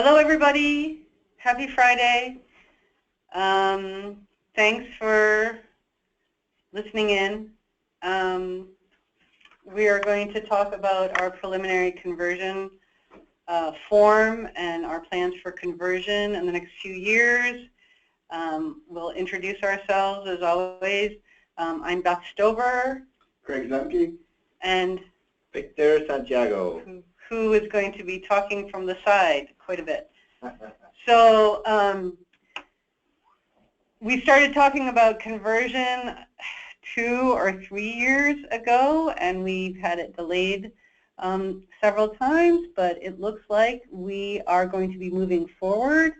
Hello, everybody. Happy Friday. Thanks for listening in. We are going to talk about our preliminary conversion form and our plans for conversion in the next few years. We'll introduce ourselves as always. I'm Beth Stover. Craig Zemke. And Victor Santiago. Who is going to be talking from the side quite a bit. So we started talking about conversion 2 or 3 years ago, and we've had it delayed several times, but it looks like we are going to be moving forward,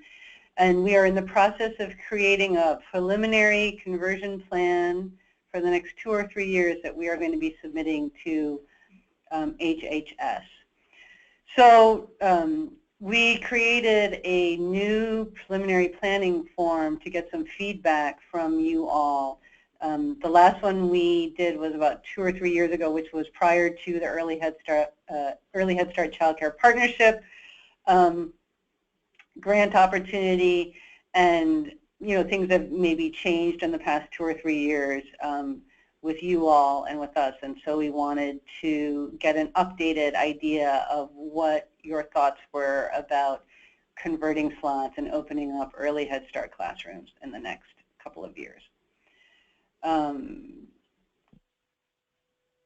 and we are in the process of creating a preliminary conversion plan for the next 2 or 3 years that we are going to be submitting to HHS. So we created a new preliminary planning form to get some feedback from you all. The last one we did was about 2 or 3 years ago, which was prior to the Early Head Start Child Care Partnership grant opportunity, and things have maybe changed in the past 2 or 3 years with you all and with us, and so we wanted to get an updated idea of what your thoughts were about converting slots and opening up Early Head Start classrooms in the next couple of years.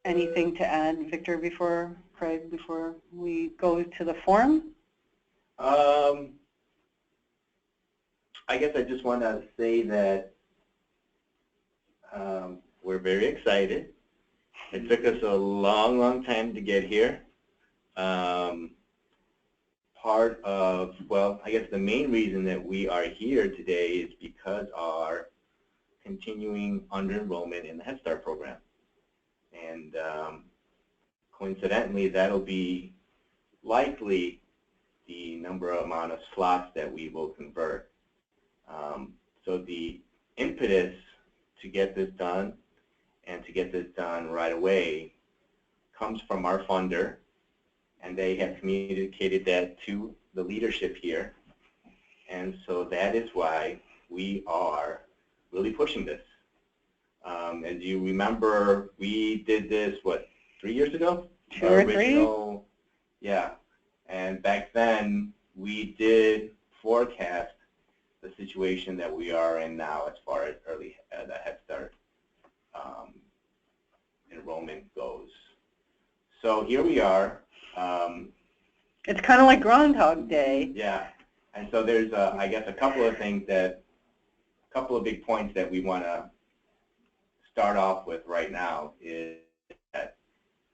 Anything to add, Victor, Craig, before we go to the form? I guess I just wanted to say that we're very excited. It took us a long, long time to get here. Part of, well, I guess the main reason that we are here today is because our continuing under-enrollment in the Head Start program. And coincidentally, that'll be likely the amount of slots that we will convert. So the impetus to get this done, and to get this done right away, comes from our funder, and they have communicated that to the leadership here. And so that is why we are really pushing this. As you remember, we did this, what, 3 years ago? 2 or 3? Yeah. And back then, we did forecast the situation that we are in now as far as the Head Start enrollment goes. So here we are. It's kind of like Groundhog Day. Yeah. And so there's, I guess, a couple of big points that we want to start off with right now is that,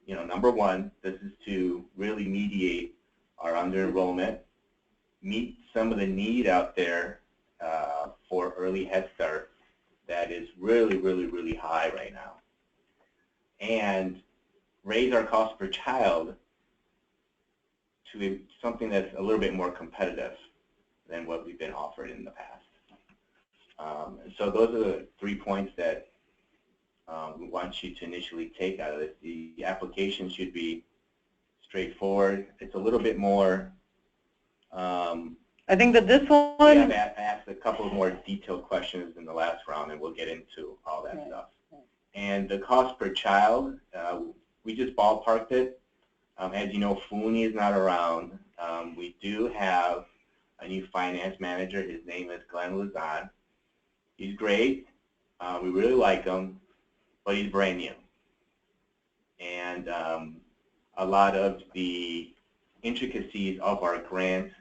number one, this is to really mediate our under-enrollment, meet some of the need out there for Early Head Start that is really, really, really high right now, and raise our cost per child to something that's a little bit more competitive than what we've been offered in the past. So those are the 3 points that we want you to initially take out of this. The application should be straightforward. It's a little bit more. I think that this one. We have asked a couple of more detailed questions in the last round, and we'll get into all that stuff. Right. And the cost per child, we just ballparked it. As you know, Fooney is not around. We do have a new finance manager. His name is Glenn Lazan. He's great. We really like him, but he's brand new. And a lot of the intricacies of our grant,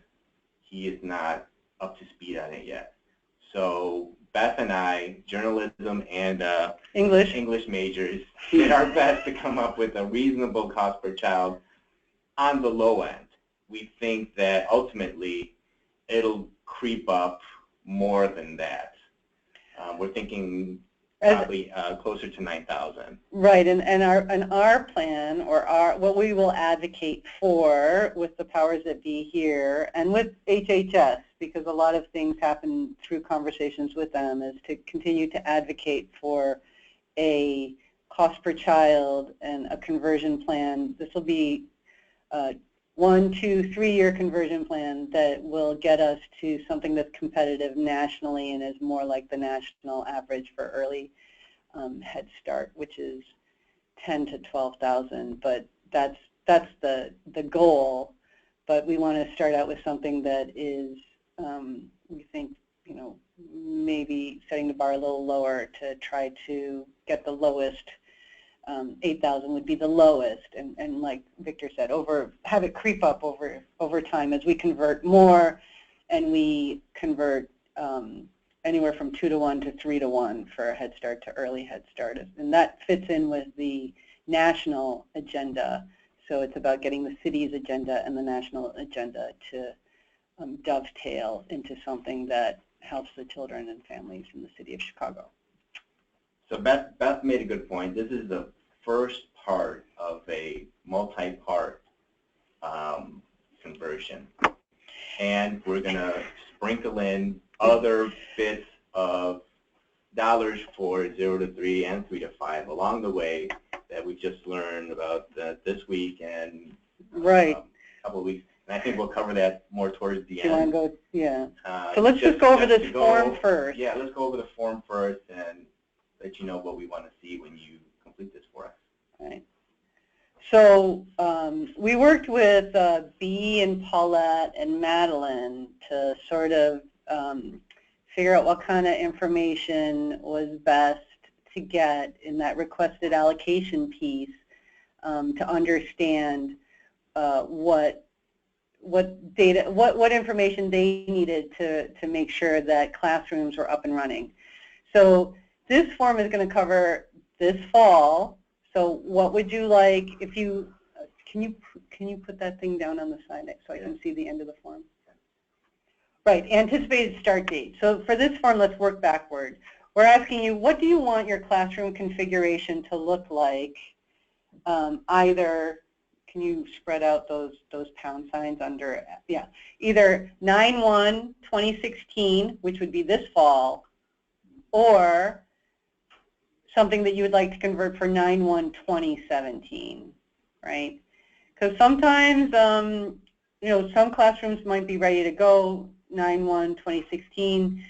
he is not up to speed on it yet. So Beth and I, journalism and English majors, did our best to come up with a reasonable cost per child on the low end. We think that ultimately it'll creep up more than that. We're thinking probably closer to 9,000. Right, and our plan, or what we will advocate for with the powers that be here and with HHS, because a lot of things happen through conversations with them, is to continue to advocate for a cost per child and a conversion plan. This will be 1, 2, 3-year conversion plan that will get us to something that's competitive nationally and is more like the national average for early Head Start, which is 10 to 12,000. But that's the goal. But we want to start out with something that is, we think, maybe setting the bar a little lower to try to get the lowest. 8,000 would be the lowest, and like Victor said, have it creep up over time as we convert more, and we convert anywhere from 2 to 1 to 3 to 1 for Head Start to early Head Start, and that fits in with the national agenda. So it's about getting the city's agenda and the national agenda to dovetail into something that helps the children and families in the city of Chicago. So Beth made a good point. This is the first part of a multi-part conversion. And we're going to sprinkle in other bits of dollars for 0 to 3 and 3 to 5 along the way that we just learned about this week and right. A couple of weeks. And I think we'll cover that more towards the end. You want to go? Yeah. So let's just go over this form first. Yeah, let's go over the form first and let you know what we want to see when you complete this for us. Right. So we worked with Bea and Paulette and Madeline to sort of figure out what kind of information was best to get in that requested allocation piece to understand what information they needed to make sure that classrooms were up and running. So this form is going to cover this fall. So what would you like if you can you put that thing down on the side so I can see the end of the form? Right, anticipated start date. So for this form, let's work backward. We're asking you, what do you want your classroom configuration to look like? Either, can you spread out those pound signs under, yeah, either 9/1/2016, which would be this fall, or something that you would like to convert for 9/1/2017, right? Because sometimes, some classrooms might be ready to go 9/1/2016,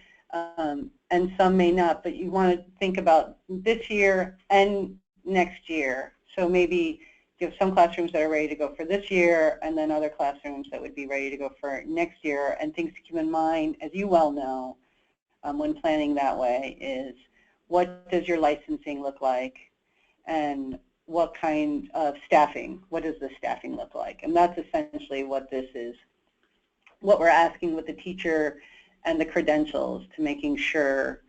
and some may not, but you want to think about this year and next year. So maybe you have some classrooms that are ready to go for this year, and then other classrooms that would be ready to go for next year. And things to keep in mind, as you well know, when planning that way is, what does your licensing look like, and what kind of staffing, what does the staffing look like? And that's essentially what this is, what we're asking with the teacher and the credentials, to making sure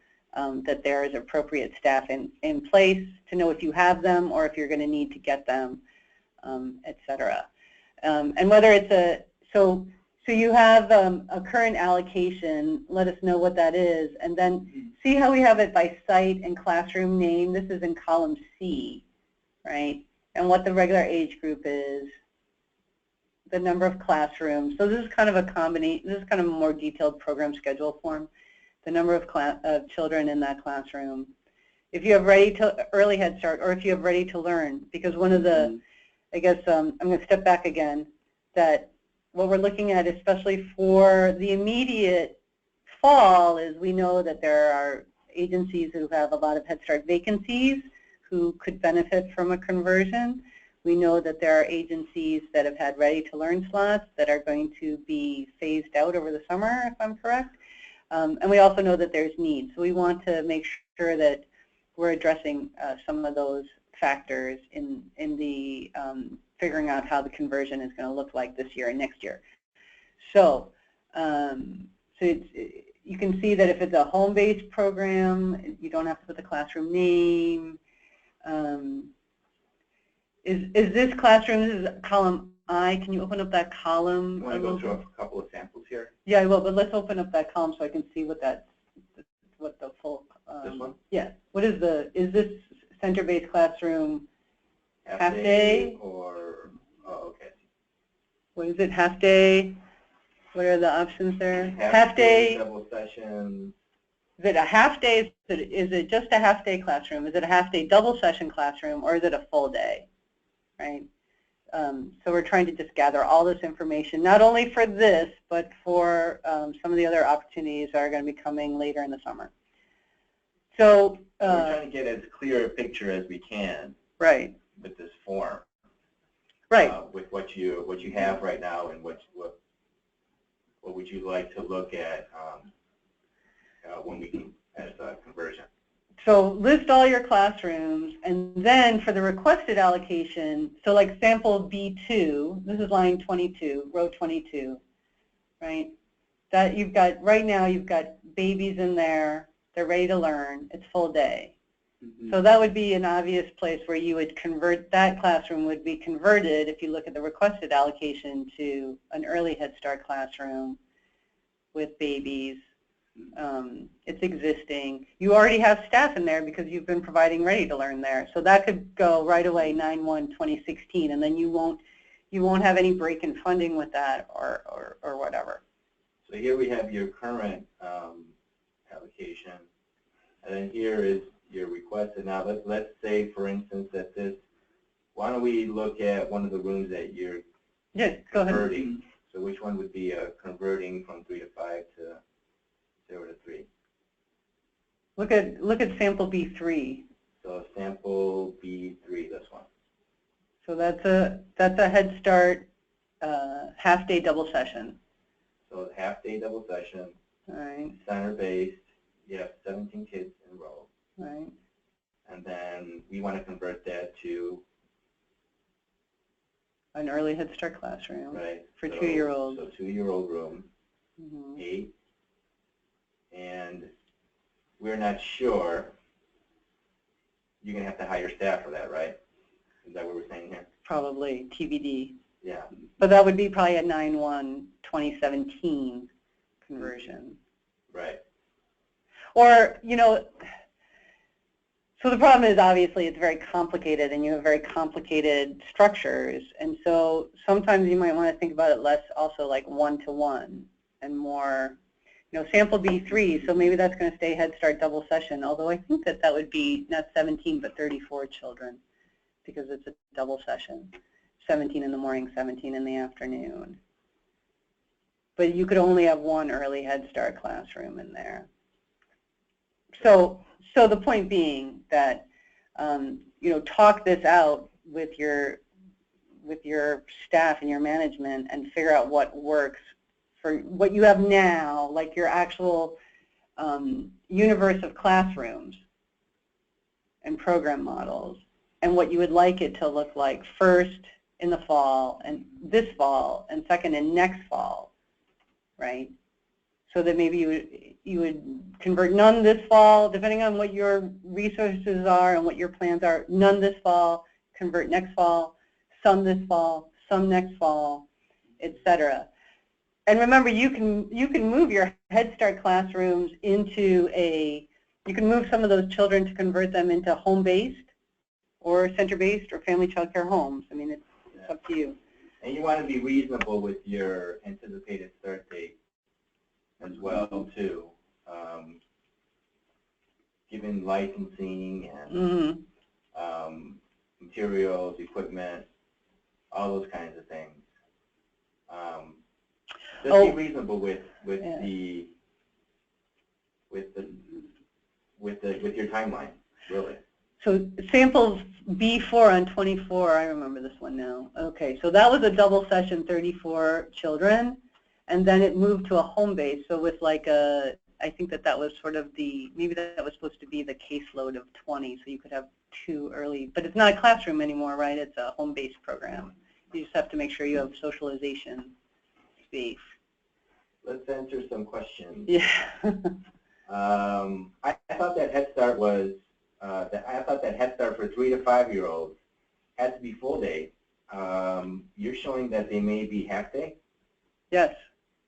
that there is appropriate staff in place, to know if you have them or if you're going to need to get them, et cetera. And whether it's so you have a current allocation, let us know what that is, and then see how we have it by site and classroom name. This is in column C, right? And what the regular age group is, the number of classrooms. So this is kind of a combination, this is kind of a more detailed program schedule form. The number of children in that classroom. If you have early Head Start, or if you have Ready to Learn, because one of the, I guess I'm going to step back again, that what we're looking at, especially for the immediate fall, is we know that there are agencies who have a lot of Head Start vacancies who could benefit from a conversion. We know that there are agencies that have had Ready to Learn slots that are going to be phased out over the summer, if I'm correct. And we also know that there's need. So we want to make sure that we're addressing some of those factors in the figuring out how the conversion is going to look like this year and next year. So, you can see that if it's a home-based program, you don't have to put the classroom name. Is this classroom, this is column I, can you open up that column? You want to go through a couple of samples here? Yeah, I will, but let's open up that column so I can see what the full, this one? Yeah. What is this center-based classroom half day? Or, oh, okay. What is it, half day? What are the options there? Half day, double session. Is it a half day? Is it just a half day classroom? Is it a half day double session classroom, or is it a full day? Right? So we're trying to just gather all this information, not only for this, but for some of the other opportunities that are going to be coming later in the summer. So we're trying to get as clear a picture as we can. Right. With this form. Right. With what you have right now, and what would you like to look at when we can as a conversion? So list all your classrooms, and then for the requested allocation, so like sample B2, this is line 22, row 22, right? That you've got, right now you've got babies in there, they're ready to learn, it's full day. Mm-hmm. So that would be an obvious place where you would convert, that classroom would be converted, if you look at the requested allocation, to an early Head Start classroom with babies. It's existing. You already have staff in there because you've been providing Ready to Learn there. So that could go right away 9/1/2016, and then you won't have any break in funding with that or whatever. So here we have your current allocation, and then here is your requested. Now let's say, for instance, that this. Why don't we look at one of the rooms that you're converting? Go ahead. So which one would be converting from 3 to 5 to 0 to 3? Look at sample B3. So sample B3, this one. So that's a Head Start half-day double session. So half-day double session. All right. Center-based. You have 17 kids enrolled. Right. And then we want to convert that to an early Head Start classroom. Right. For 2-year-olds. So 2-year-old room. Mm-hmm. 8. And we're not sure. You're going to have to hire staff for that, right? Is that what we're saying here? Probably, TBD. Yeah. But that would be probably a 9/1/2017 conversion. Right. Or, so the problem is, obviously, it's very complicated, and you have very complicated structures. And so sometimes you might want to think about it less also like one-to-one and more, sample B3, so maybe that's going to stay Head Start double session, although I think that would be not 17 but 34 children because it's a double session, 17 in the morning, 17 in the afternoon. But you could only have one early Head Start classroom in there. So the point being that, talk this out with your staff and your management and figure out what works for what you have now, like your actual universe of classrooms and program models, and what you would like it to look like first in the fall and this fall, and second in next fall, right? So that maybe you would convert none this fall, depending on what your resources are and what your plans are. None this fall, convert next fall, some this fall, some next fall, etc. And remember, you can move your Head Start classrooms into you can move some of those children to convert them into home-based or center-based or family child care homes. I mean, it's up to you. And you want to be reasonable with your anticipated start date as well, too, given licensing and materials, equipment, all those kinds of things. Just be reasonable with your timeline, really. So samples B4 on 24, I remember this one now. Okay, so that was a double session, 34 children. And then it moved to a home base, so with like I think that was sort of maybe that was supposed to be the caseload of 20, so you could have 2 early, but it's not a classroom anymore, right? It's a home-based program. You just have to make sure you have socialization space. Let's answer some questions. Yeah. I thought that Head Start was, I thought that Head Start for 3 to 5-year-olds had to be full day. You're showing that they may be half day? Yes.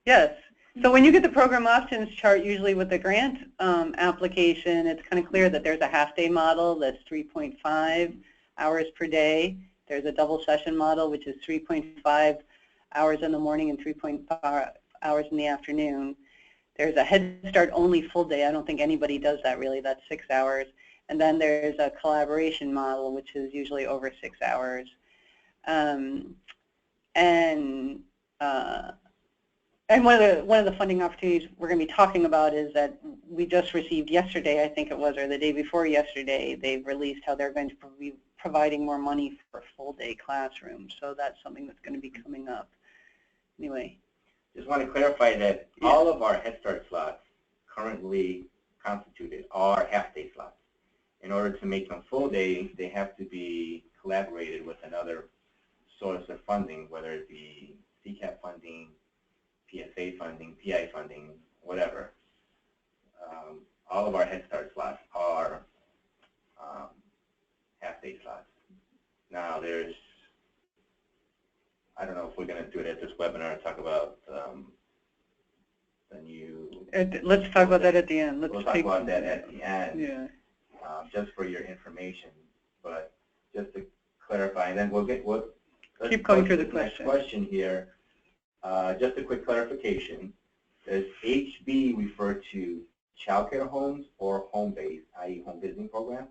Yes. So when you get the program options chart, usually with the grant application, it's kind of clear that there's a half-day model that's 3.5 hours per day. There's a double session model, which is 3.5 hours in the morning and 3.5 hours in the afternoon. There's a Head Start only full day. I don't think anybody does that really. That's 6 hours. And then there's a collaboration model, which is usually over 6 hours. And one of the funding opportunities we're going to be talking about is that we just received yesterday, I think it was, or the day before yesterday, they've released how they're going to be providing more money for full-day classrooms. So that's something that's going to be coming up. Anyway. Just want to clarify that all of our Head Start slots currently constituted are half-day slots. In order to make them full-day, they have to be collaborated with another source of funding, whether it be CCAP funding, PSA funding, PI funding, whatever. All of our Head Start slots are half-day slots. Now there's, I don't know if we're going to do it at this webinar and talk about the new... Let's talk about that at the end. We'll talk about that at the end, yeah. Just for your information. But just to clarify, and then let's keep going through the next question here. Just a quick clarification. Does HB refer to child care homes or home-based, i.e. home visiting program?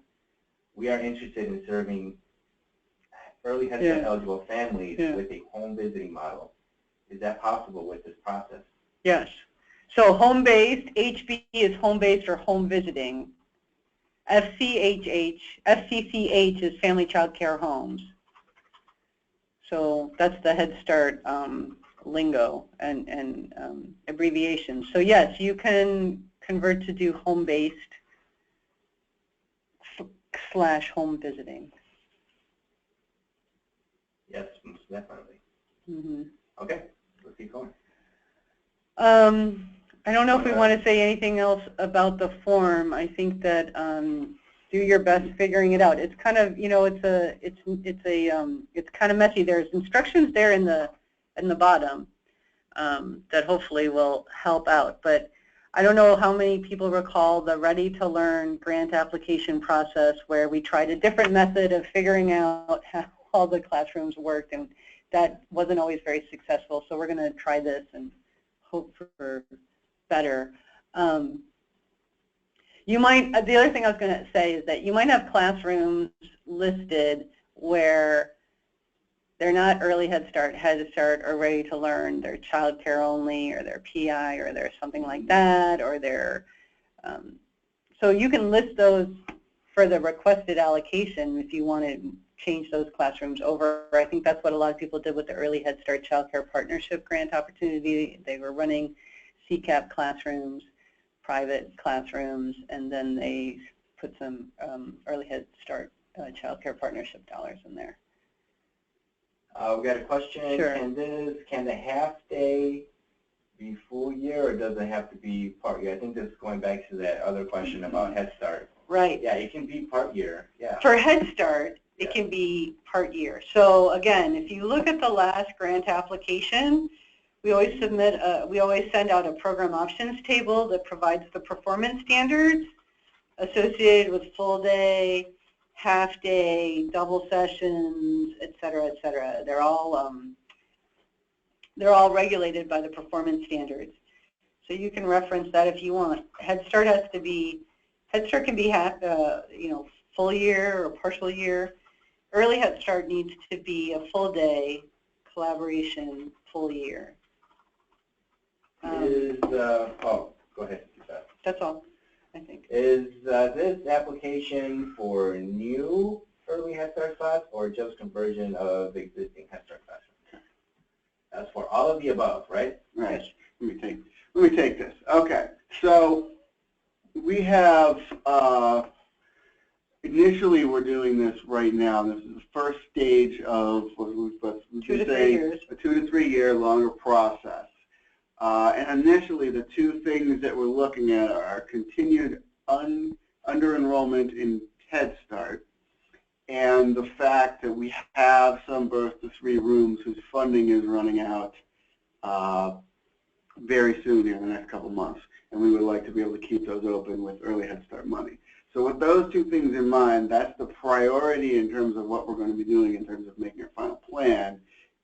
We are interested in serving early Head Start eligible families with a home visiting model. Is that possible with this process? Yes. So home-based, HB is home-based or home visiting. FCCH is family child care homes. So that's the Head Start lingo and abbreviations. So yes, you can convert to do home-based / home visiting. Yes, most definitely. Mm-hmm. Okay, let's keep going. I don't know if we want to say anything else about the form. I think that do your best figuring it out. It's kind of, you know, it's kind of messy. There's instructions there in the bottom that hopefully will help out. But I don't know how many people recall the Ready to Learn grant application process where we tried a different method of figuring out how all the classrooms worked, and that wasn't always very successful. So we're going to try this and hope for better. You might, the other thing I was going to say is that you might have classrooms listed where they're not early Head Start, or Ready to Learn. They're child care only, or they're PI, or they're something like that, or they're, so you can list those for the requested allocation if you want to change those classrooms over. I think that's what a lot of people did with the Early Head Start Child Care Partnership Grant opportunity. They were running CCAP classrooms, private classrooms, and then they put some Early Head Start Child Care Partnership dollars in there. We've got a question. Sure. Can the half day be full year, or does it have to be part year? I think this is going back to that other question about Head Start. Right. Yeah, it can be part year. Yeah. For Head Start, it can be part year. So again, if you look at the last grant application, we always send out a program options table that provides the performance standards associated with full day, half day, double sessions, et cetera, et cetera. They're all regulated by the performance standards. So you can reference that if you want. Head Start can be full year or partial year. Early Head Start needs to be a full day collaboration, full year. Go ahead. That's all, I think. Is this application for new Early Head Start class or just conversion of existing Head Start classrooms? That's for all of the above, right? Right. Let me take this. Okay. So we have initially we're doing this right now. This is the first stage of what we're supposed to say, a 2 to 3 year longer process. And initially, the two things that we're looking at are continued under enrollment in Head Start, and the fact that we have some birth to 3 rooms whose funding is running out very soon here in the next couple months, and we would like to be able to keep those open with Early Head Start money. So with those two things in mind, that's the priority in terms of what we're going to be doing in terms of making our final plan,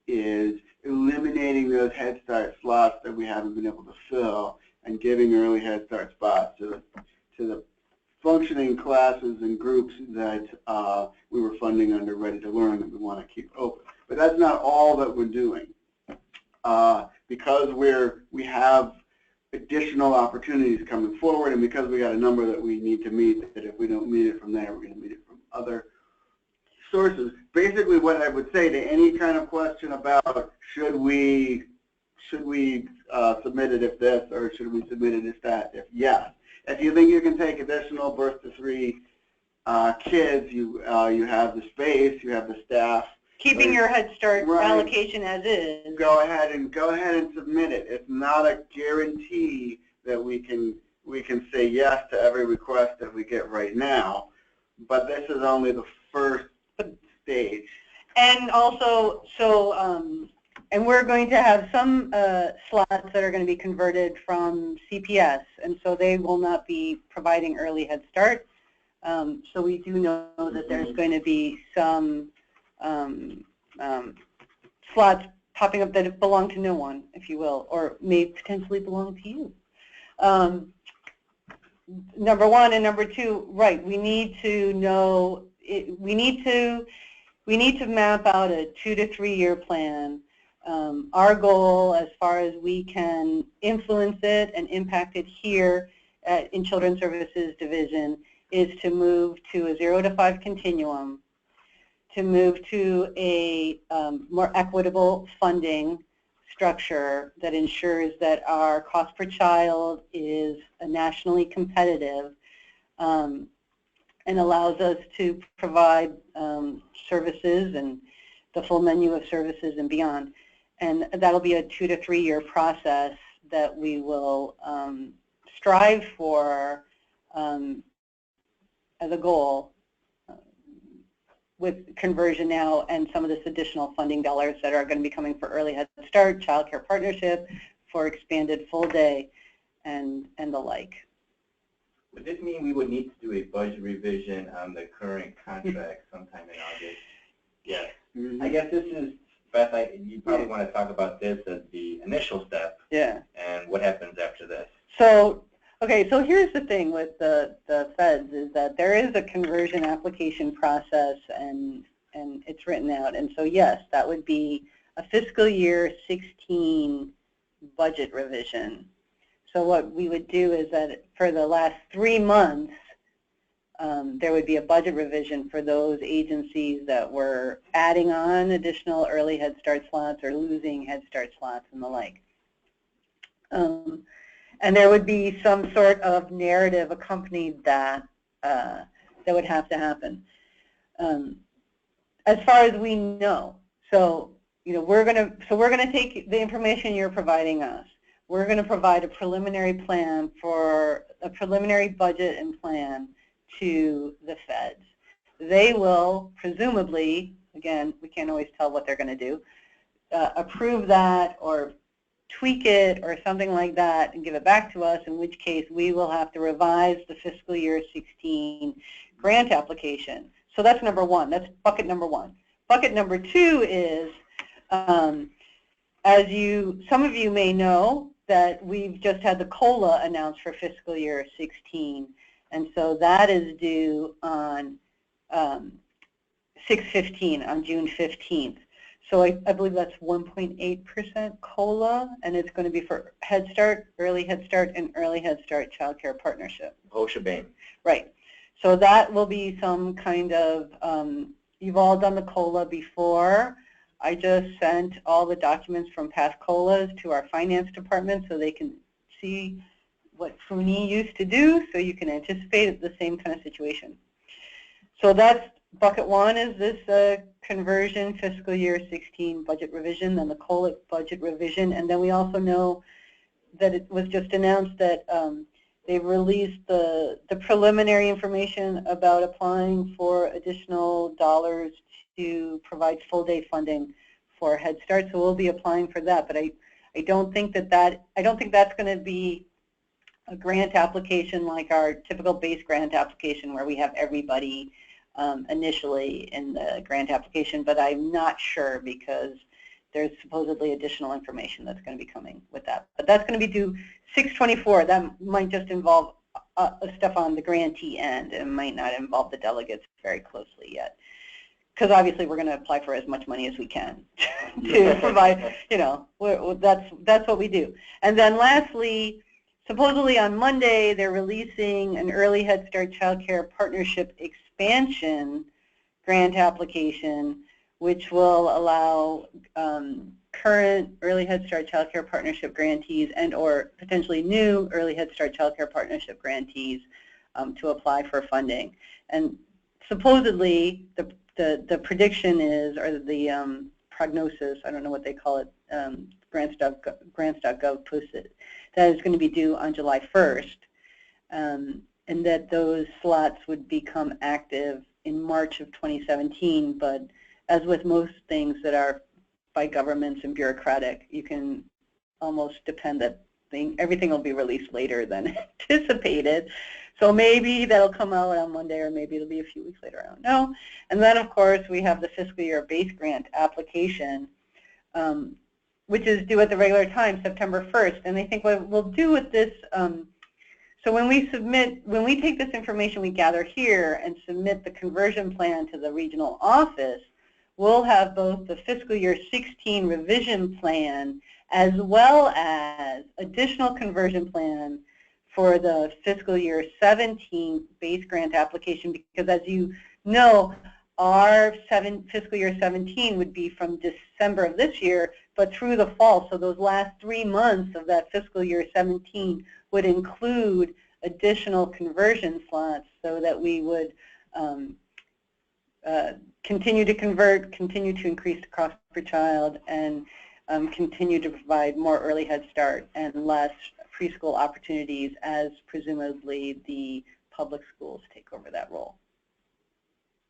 is eliminating those Head Start slots that we haven't been able to fill and giving Early Head Start spots to the functioning classes and groups that we were funding under Ready to Learn that we want to keep open. But that's not all that we're doing. Because we have additional opportunities coming forward, and because we got a number that we need to meet, that if we don't meet it from there, we're going to meet it from other sources. Basically, what I would say to any kind of question about should we submit it if this, or should we submit it if that, if yes. If you think you can take additional birth to 3 kids, you have the space, you have the staff. Keeping your Head Start allocation as is. Go ahead and submit it. It's not a guarantee that we can say yes to every request that we get right now, but this is only the first stage. And also, and we're going to have some slots that are going to be converted from CPS, and so they will not be providing early Head Start. So we do know that there's going to be some slots popping up that belong to no one, if you will, or may potentially belong to you. Number one, and number two, right, we need to know, we need to map out a 2 to 3 year plan. Our goal, as far as we can influence it and impact it here in Children's Services Division, is to move to a 0 to 5 continuum, to move to a more equitable funding structure that ensures that our cost per child is nationally competitive and allows us to provide services and the full menu of services and beyond. And that'll be a 2 to 3 year process that we will strive for as a goal with conversion now and some of this additional funding dollars that are going to be coming for Early Head Start, Child Care Partnership, for expanded full day, and the like. Would this mean we would need to do a budget revision on the current contract sometime in August? Yes. Mm-hmm. I guess this is, Beth, you probably want to talk about this as the initial step. Yeah. And what happens after this. So, okay, so here's the thing with the feds is that there is a conversion application process and it's written out. And so yes, that would be a fiscal year 16 budget revision. So what we would do is that for the last 3 months, there would be a budget revision for those agencies that were adding on additional early Head Start slots or losing Head Start slots and the like. And there would be some sort of narrative accompanied that that would have to happen. As far as we know, so we're gonna take the information you're providing us. We're going to provide a preliminary plan for a preliminary budget and plan to the feds. They will presumably, again, we can't always tell what they're going to do, approve that or tweak it or something like that and give it back to us, in which case we will have to revise the fiscal year 16 grant application. So that's number one. That's bucket number one. Bucket number two is, as some of you may know, that we've just had the COLA announced for fiscal year 16, and so that is due on 6/15, on June 15th. So I believe that's 1.8% COLA, and it's going to be for Head Start, Early Head Start, and Early Head Start Child Care Partnership. Whole shebang. Right. So that will be some kind of, you've all done the COLA before. I just sent all the documents from past COLAs to our finance department so they can see what FUNI used to do, so you can anticipate the same kind of situation. So that's bucket one, is this conversion fiscal year 16 budget revision, then the COLA budget revision, and then we also know that it was just announced that they've released the preliminary information about applying for additional dollars to provide full day funding for Head Start. So we'll be applying for that, but I don't think that's going to be a grant application like our typical base grant application where we have everybody initially in the grant application, but I'm not sure because there's supposedly additional information that's going to be coming with that. But that's going to be due 6/24. That might just involve stuff on the grantee end and might not involve the delegates very closely yet. because obviously we're going to apply for as much money as we can to provide, you know, that's what we do. And then lastly, supposedly on Monday, they're releasing an Early Head Start Child Care Partnership Expansion grant application, which will allow current Early Head Start Child Care Partnership grantees and or potentially new Early Head Start Child Care Partnership grantees to apply for funding. And supposedly the prediction is, or the prognosis, I don't know what they call it, grants.gov posted, that is going to be due on July 1st, and that those slots would become active in March of 2017, but as with most things that are by governments and bureaucratic, you can almost depend that everything will be released later than anticipated. So maybe that'll come out on Monday, or maybe it'll be a few weeks later, I don't know. And then, of course, we have the fiscal year base grant application, which is due at the regular time, September 1st. And I think what we'll do with this, so when we take this information we gather here and submit the conversion plan to the regional office, we'll have both the fiscal year 16 revision plan as well as additional conversion plan for the fiscal year 17 base grant application, because as you know, our fiscal year 17 would be from December of this year, but through the fall. So those last 3 months of that fiscal year 17 would include additional conversion slots so that we would continue to convert, continue to increase the cost per child, and continue to provide more early Head Start and less preschool opportunities as presumably the public schools take over that role.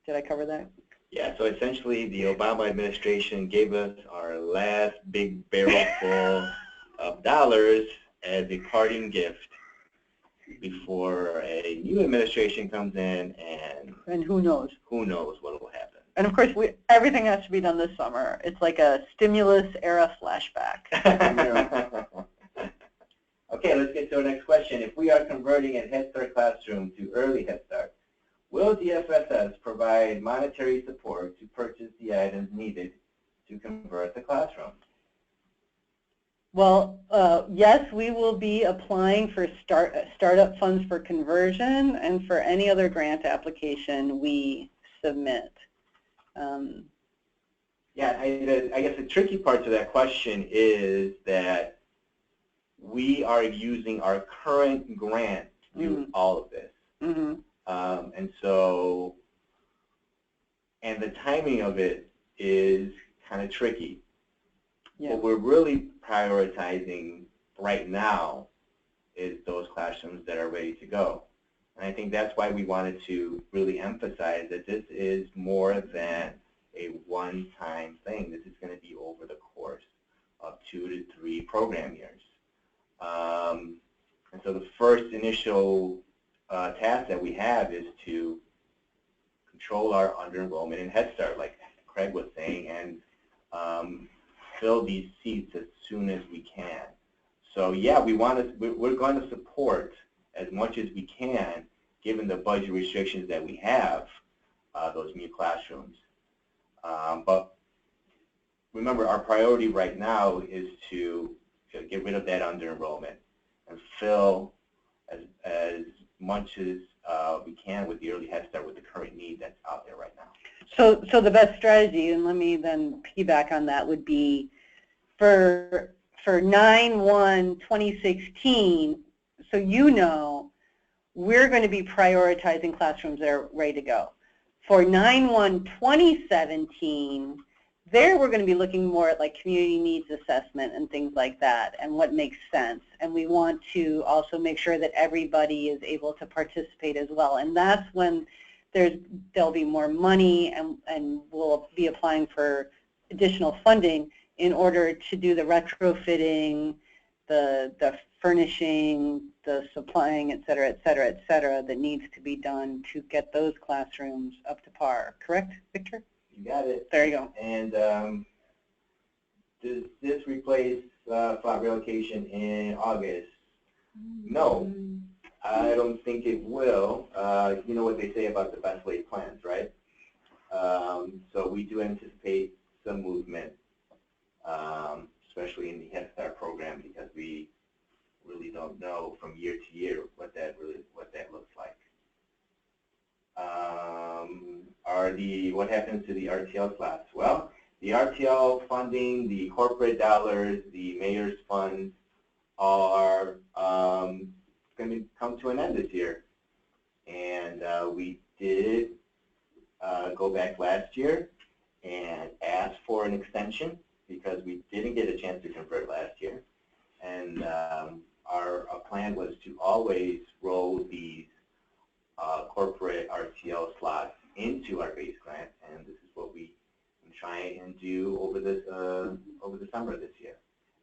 Did I cover that? Yeah, so essentially the Obama administration gave us our last big barrel full of dollars as a parting gift before a new administration comes in, and who knows? Who knows what will happen. And of course, everything has to be done this summer. It's like a stimulus era flashback. Okay, let's get to our next question. If we are converting a Head Start classroom to Early Head Start, will DFSS provide monetary support to purchase the items needed to convert the classroom? Well, yes, we will be applying for startup funds for conversion and for any other grant application we submit. Yeah, I guess the tricky part to that question is that we are using our current grant to do all of this. And so, and the timing of it is kind of tricky. Yeah. What we're really prioritizing right now is those classrooms that are ready to go. And I think that's why we wanted to really emphasize that this is more than a one-time thing. This is going to be over the course of 2 to 3 program years. And so the first initial task that we have is to control our under-enrollment in Head Start, like Craig was saying, and fill these seats as soon as we can. So yeah, we're going to support as much as we can, given the budget restrictions that we have, those new classrooms. But remember, our priority right now is to get rid of that under-enrollment and fill as much as we can with the Early Head Start with the current need that's out there right now. So the best strategy, and let me then piggyback on that, would be for 9/1/2016, so you know, we're going to be prioritizing classrooms that are ready to go. For 9/1/2017, there we're going to be looking more at like community needs assessment and things like that and what makes sense. And we want to also make sure that everybody is able to participate as well. And that's when there'll be more money, and we'll be applying for additional funding in order to do the retrofitting, the furnishing, the supplying, et cetera, that needs to be done to get those classrooms up to par. Correct, Victor? You got it. There you go. And does this replace slot relocation in August? No, I don't think it will. You know what they say about the best laid plans, right? So we do anticipate some movement, especially in the Head Start program, because we really don't know from year to year what that looks like. What happens to the RTL slots? Well, the RTL funding, the corporate dollars, the mayor's funds are going to come to an end this year. And we did go back last year and ask for an extension because we didn't get a chance to convert last year. And our plan was to always roll these corporate RTL slots into our base grant, and this is what we can try and do over the summer this year.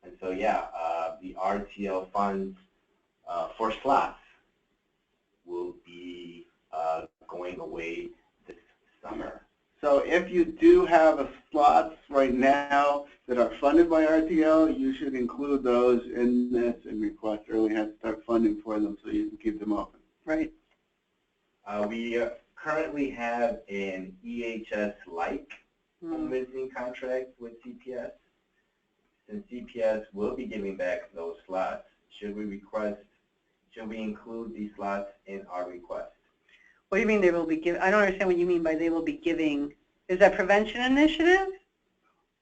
And so, yeah, the RTL funds for slots will be going away this summer. So if you do have slots right now that are funded by RTL, you should include those in this and request early Head Start funding for them so you can keep them open. Right. We currently have an EHS-like home visiting contract with CPS. Since CPS will be giving back those slots, should we include these slots in our request? What do you mean they will be giving? I don't understand what you mean by they will be giving. Is that prevention initiative?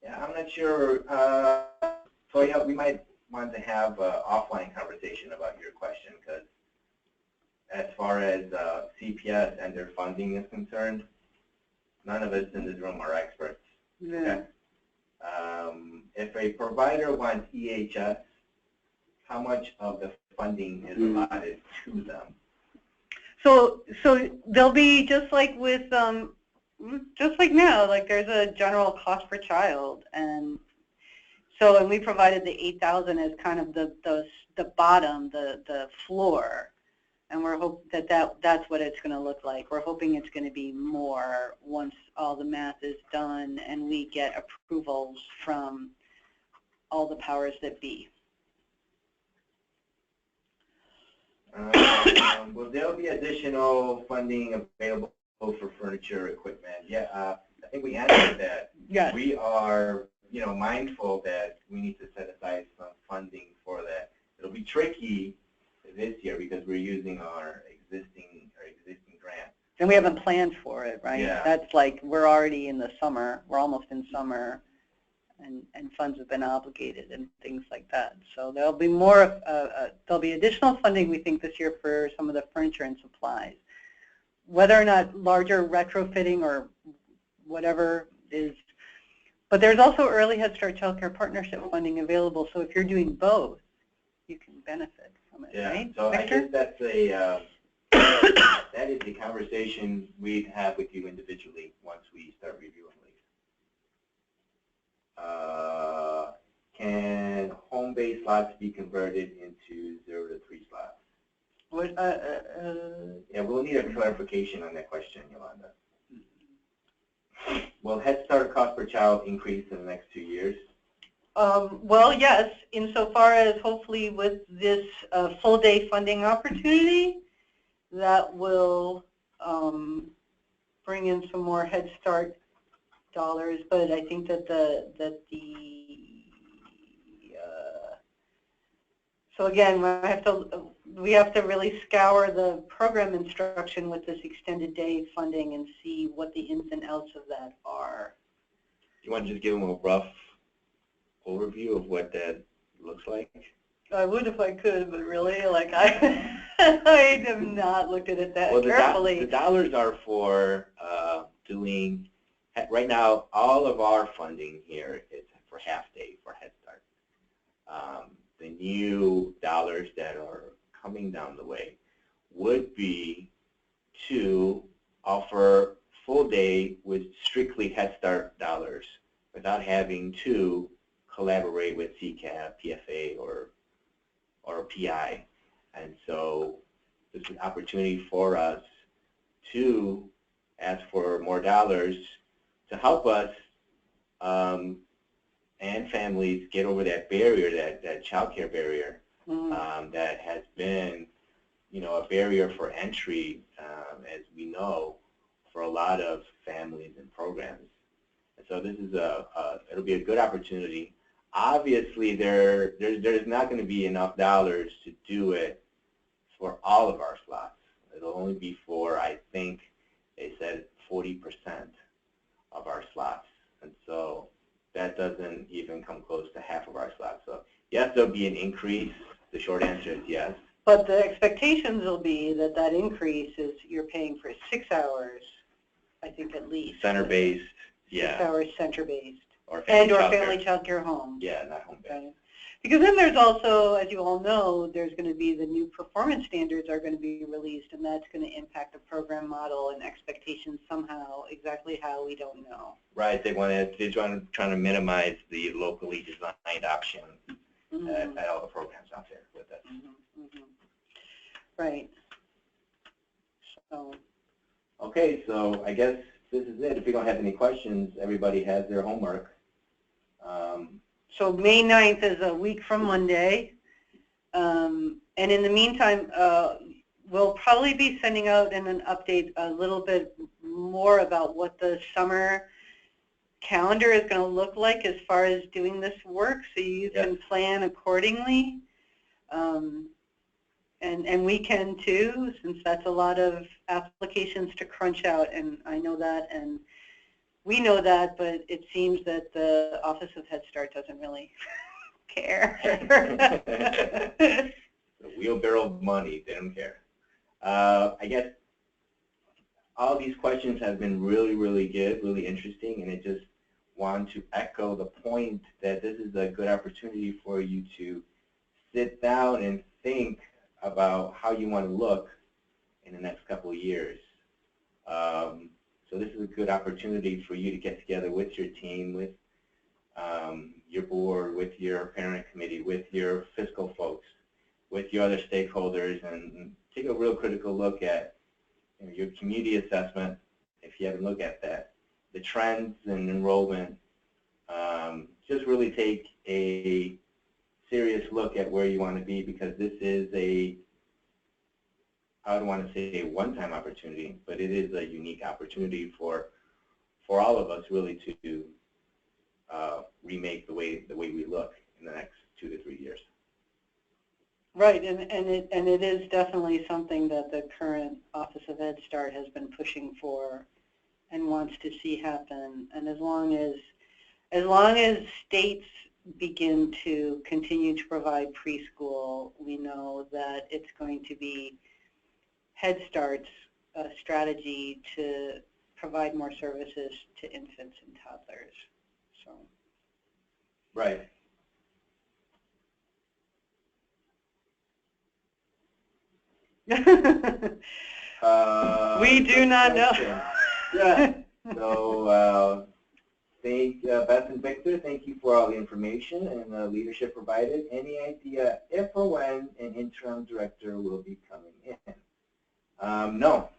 Yeah, I'm not sure. So yeah, we might want to have an offline conversation about your question, because as far as CPS and their funding is concerned, none of us in this room are experts. Yeah. Okay? If a provider wants EHS, how much of the funding is allotted to them? So they'll be just like with, just like now, like there's a general cost per child, and so, and we provided the 8,000 as kind of the bottom, the floor. And we're hoping that's what it's going to look like. We're hoping it's going to be more once all the math is done and we get approvals from all the powers that be. Will there be additional funding available for furniture, equipment? Yeah, I think we answered that. Yes. We are, mindful that we need to set aside some funding for that. It'll be tricky this year because we're using our existing grant. And we haven't planned for it, right? Yeah. That's like we're already in the summer. We're almost in summer, and funds have been obligated and things like that. So there'll be more. There'll be additional funding, we think, this year for some of the furniture and supplies. Whether or not larger retrofitting or whatever is, but there's also early Head Start Child Care Partnership funding available. So if you're doing both, you can benefit from it, yeah. right? So Victor? I guess that's that is the conversation we'd have with you individually once we start reviewing these. Can home-based slots be converted into 0 to 3 slots? What, yeah, we'll need a clarification on that question, Yolanda. Will Head Start cost per child increase in the next 2 years? Well, yes, insofar as hopefully with this full-day funding opportunity, that will bring in some more Head Start dollars. But I think that so again, we have to really scour the program instruction with this extended day funding and see what the ins and outs of that are. You want to just give them a rough overview of what that looks like? I would if I could, but really, like I have not looked at it that carefully. The dollars are for doing, right now, all of our funding here is for half day for Head Start. The new dollars that are coming down the way would be to offer full day with strictly Head Start dollars without having to collaborate with CCAP, PFA, or PI. And so this is an opportunity for us to ask for more dollars to help us and families get over that barrier, that child care barrier that has been, a barrier for entry, as we know, for a lot of families and programs. And so this is it'll be a good opportunity. Obviously, there's not going to be enough dollars to do it for all of our slots. It'll only be for, I think, they said 40% of our slots. And so that doesn't even come close to half of our slots. So yes, there'll be an increase. The short answer is yes. But the expectations will be that that increase is you're paying for 6 hours, I think at least. Center-based, yeah. 6 hours center-based. Or family child care home. Yeah, not home-based. Right. Because then there's also, as you all know, there's going to be the new performance standards are going to be released, and that's going to impact the program model and expectations somehow. Exactly how, we don't know. Right. They're trying to minimize the locally designed option at all the programs out there with us. Right. So. Okay, so I guess this is it. If you don't have any questions, everybody has their homework. So May 9th is a week from Monday. And in the meantime, we'll probably be sending out in an update a little bit more about what the summer calendar is going to look like as far as doing this work, so you can plan accordingly. And we can too, since that's a lot of applications to crunch out, and I know that, and we know that, but it seems that the Office of Head Start doesn't really care. The wheelbarrow of money, they don't care. I guess all these questions have been really, really good, really interesting, and I just want to echo the point that this is a good opportunity for you to sit down and think about how you want to look in the next couple of years. So this is a good opportunity for you to get together with your team, with your board, with your parent committee, with your fiscal folks, with your other stakeholders, and take a real critical look at your community assessment, if you haven't looked at that, the trends in enrollment. Just really take a serious look at where you want to be, because this is I don't want to say a one-time opportunity, but it is a unique opportunity for all of us really to remake the way we look in the next 2 to 3 years. Right, and it is definitely something that the current Office of Head Start has been pushing for and wants to see happen. And as long as states begin to continue to provide preschool, we know that it's going to be Head Start's strategy to provide more services to infants and toddlers. So. Right. We do not know. Yeah. So Beth and Victor, thank you for all the information and the leadership provided. Any idea if or when an interim director will be coming in? No,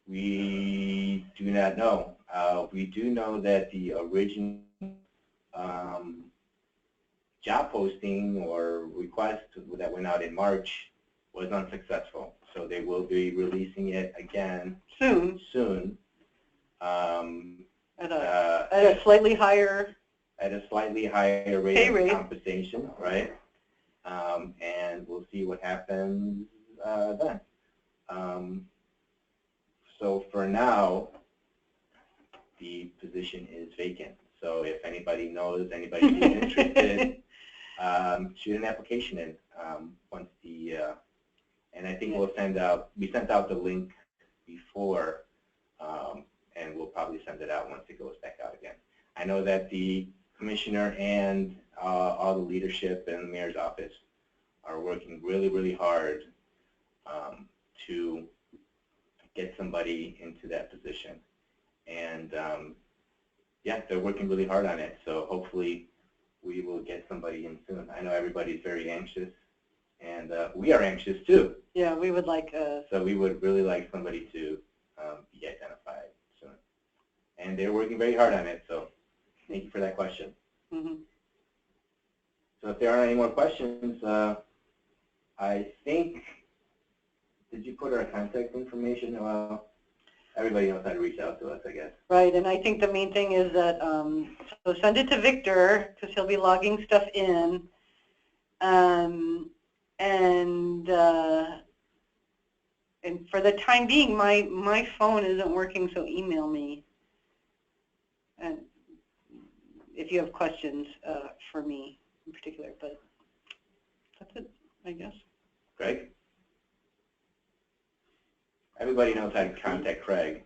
we do not know. We do know that the original job posting or request that went out in March was unsuccessful. So they will be releasing it again soon. At a slightly higher rate of compensation, right? And we'll see what happens then. So for now, the position is vacant. So if anybody knows, anybody who's interested, shoot an application in once and I think we sent out the link before, and we'll probably send it out once it goes back out again. I know that the commissioner and all the leadership in the mayor's office are working really, really hard to get somebody into that position. And yeah, they're working really hard on it. So hopefully we will get somebody in soon. I know everybody's very anxious, and we are anxious too. Yeah, we would like so we would really like somebody to be identified soon. And they're working very hard on it, so thank you for that question. So if there aren't any more questions, I think, did you put our contact information? Well, everybody knows how to reach out to us, I guess. Right, and I think the main thing is that, so send it to Victor, because he'll be logging stuff in. And for the time being, my phone isn't working, so email me. And if you have questions for me in particular, but that's it, I guess. Craig? Everybody knows how to contact Craig.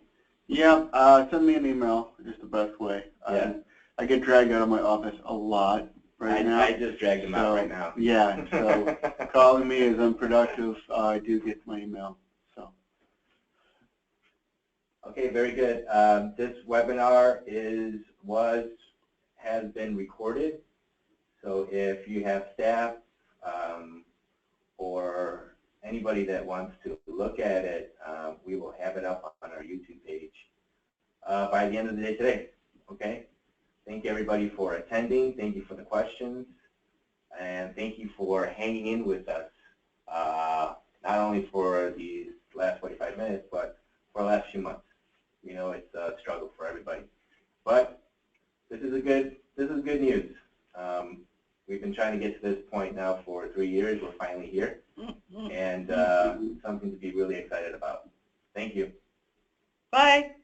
Yeah, send me an email, just the best way. Yeah. I get dragged out of my office a lot now. I just dragged him out right now. Yeah, so calling me is unproductive. I do get my email. So. Okay, very good. This webinar has been recorded. So if you have staff or anybody that wants to look at it, we will have it up on our YouTube page by the end of the day today. Okay? Thank you everybody for attending. Thank you for the questions. And thank you for hanging in with us, not only for these last 45 minutes, but for the last few months. You know, it's a struggle for everybody. But this is good news. We've been trying to get to this point now for 3 years. We're finally here. And something to be really excited about. Thank you. Bye.